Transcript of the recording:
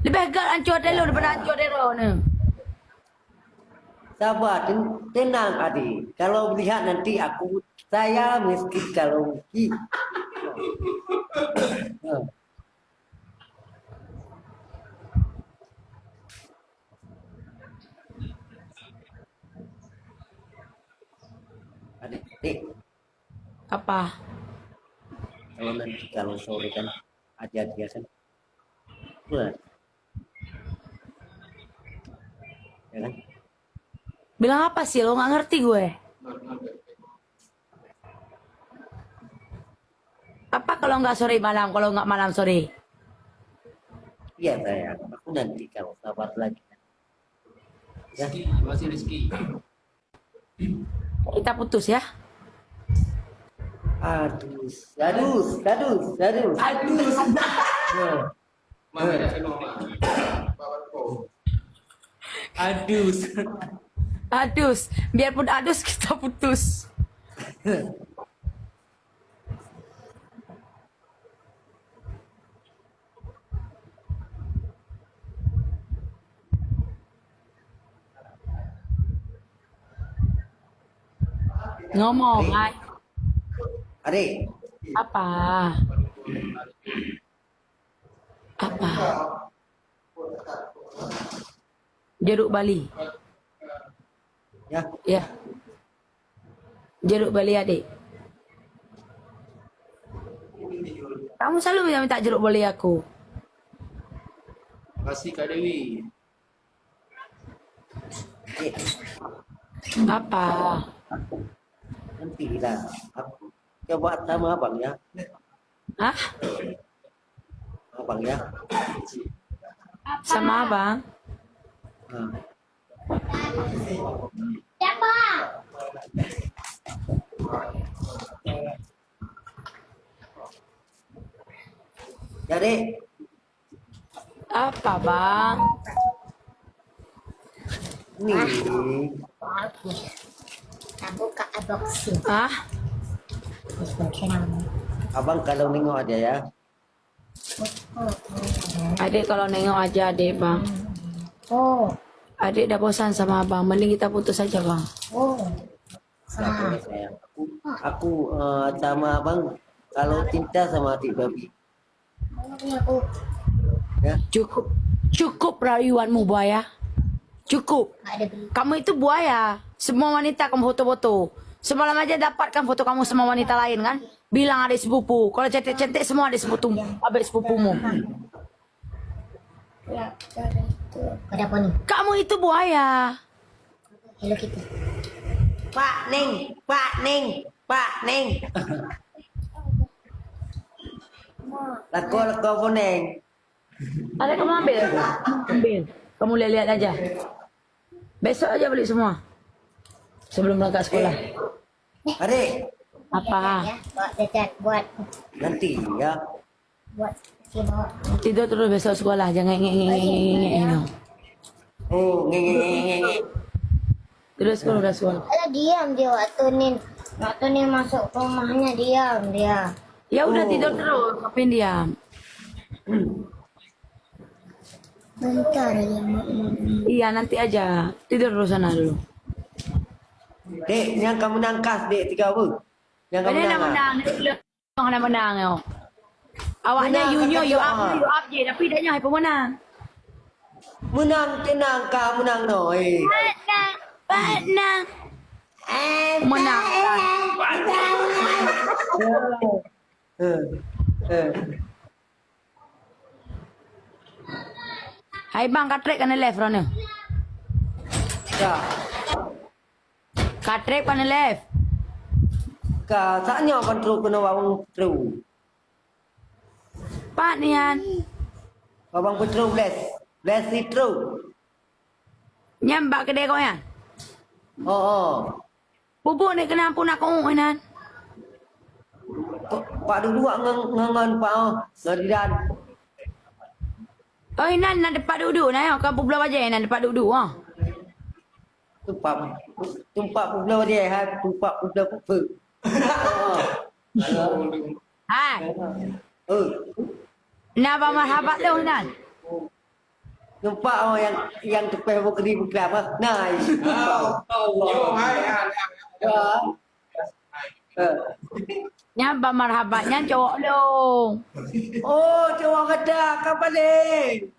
Lebih agak hancur dulu daripada hancur dulu ni. Sabar, tenang adik. Kalau melihat nanti saya miskin kalau rugi. Adik, Apa? kalau sore kan ada dia kan. Benar. Ya kan? Bilang apa sih lo nggak ngerti gue? Apa kalau nggak sore malam, kalau nggak malam sore? Iya sayang, aku nanti kalau sabar lagi. Ya. Masih rezeki. Kita putus ya. Aduh. Mama dah tolong mak. Adus. Adus, biarpun adus kita putus. Ngomong, ay. Adik, Apa? Apa? Jeruk Bali. ya. Ya. Jeruk Bali adik. Kamu selalu minta jeruk Bali aku. Kasih Kak Dewi. Adik, Apa? nanti lah. Aku coba sama abang ya. Hah? Abang ya. Sama abang? Nah. Jadi, Apa bang? nih. Aku kak adopsi. Ah? Abang kalau nengok aja ya. Adik kalau nengok aja adik bang. Oh, Adik dah bosan sama abang. Mending kita putus saja bang. oh. Nggak boleh sayang. Aku sama abang kalau cinta sama adik babi. Aku Ya. Cukup. Cukup rayuanmu buaya. Cukup. nggak ada beli. Kamu itu buaya. Semua wanita kamu foto-foto. Semalam aja dapatkan foto kamu sama wanita lain kan? Bilang adik sepupu. Kalau cantik-cantik semua adik sepupumu. Adik sepupumu. Ya, itu. Ada apa nih? Kamu itu buaya. Hello Kitty. Pak Ning. Lako pun Neng. Ada kamu ambil. Ambil. Kamu lihat-lihat aja. Besok aja beli semua. Sebelum berangkat sekolah. Adik, Apa? Ya, buat dekat, buat nanti ya. si bawa. Tidur terus besok sekolah. Jangan ngeng. Oh, nge. Terus kalau udah sekolah. Alah diam dia waktu nih masuk rumahnya diam dia. Ya udah tidur terus. Ngapain diam? Bentar ya mak. Iya nanti aja. Tidur dulu sana dulu. Dek, yang kamu nangkas dek 3 apa? Yang kamu Ini nak nangkas. menang. Ini nak menang. Yo. Awaknya Menang, you kata up doa. je. Tapi idaknya hai pemenang. Menang tenang kau menang no. Menang. Menang. Hai bang, katrek kan left Rona. Ya, Katrek kan left. ka saknya kontrol kena wawang petru. Pak nian. Wawang petru bless itu. Nyambak kedai kau ya. Oh. Bubuk ni kena ampun aku nan. Pak duduk ngangan pak ngadidan. Oh nan nak depan duduk na yo. Kau belah wajah nan depan duduk ah. Tumpak pula dia hai tumpak pula apa. Hai. Ừ. Nak apa marhabat tu nan. Nampak oh yang tepeh bukri bukri apa? Nice. Yo, hai, Ya. Nyapa marhabanya cowok dong. Oh, cowok ada kapan nih?